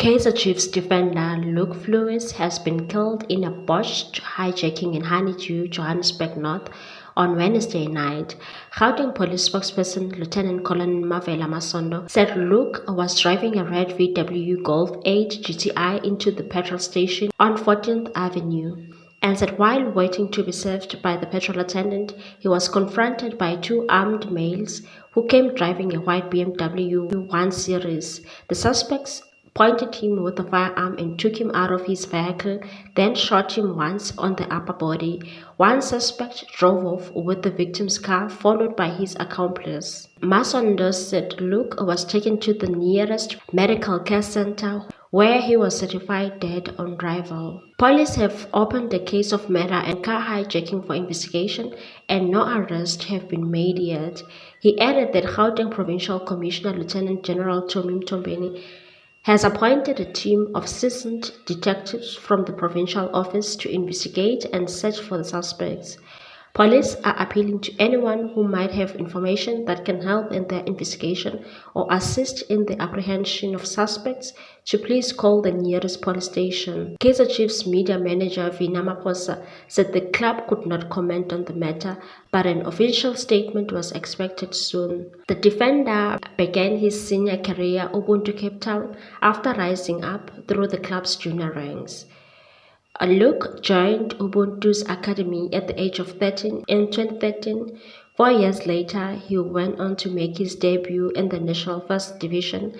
Kaizer Chiefs defender Luke Fleurs has been killed in a botched hijacking in Honeydew, Johannesburg North on Wednesday night. Gauteng Police spokesperson Lieutenant Colonel Mavela Masondo said Luke was driving a red VW Golf 8 GTI into the petrol station on 14th Avenue, and said while waiting to be served by the petrol attendant, he was confronted by two armed males who came driving a white BMW 1 Series. The suspects pointed him with a firearm and took him out of his vehicle, then shot him once on the upper body. One suspect drove off with the victim's car, followed by his accomplice. Masondo said Luke was taken to the nearest medical care center, where he was certified dead on arrival. Police have opened a case of murder and car hijacking for investigation, and no arrests have been made yet. He added that Gauteng Provincial Commissioner Lieutenant General Tommy Mtombeni has appointed a team of seasoned detectives from the provincial office to investigate and search for the suspects. Police are appealing to anyone who might have information that can help in their investigation or assist in the apprehension of suspects to please call the nearest police station. Kaizer Chiefs media manager Vina Maposa said the club could not comment on the matter, but an official statement was expected soon. The defender began his senior career at Ubuntu Cape Town after rising up through the club's junior ranks. Luke joined Ubuntu's academy at the age of 13 in 2013. 4 years later, he went on to make his debut in the National First Division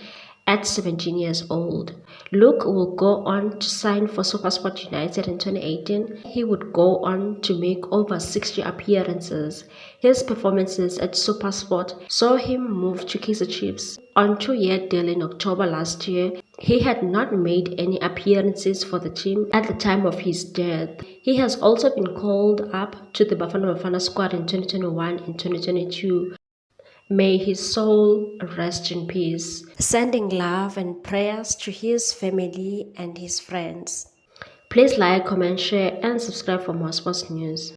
at 17 years old. Luke will go on to sign for SuperSport United in 2018. He would go on to make over 60 appearances. His performances at SuperSport saw him move to Kaizer Chiefs on a 2-year deal in October last year. He had not made any appearances for the team at the time of his death. He has also been called up to the Bafana squad in 2021 and 2022. May his soul rest in peace. Sending love and prayers to his family and his friends. Please like, comment, share, and subscribe for more sports news.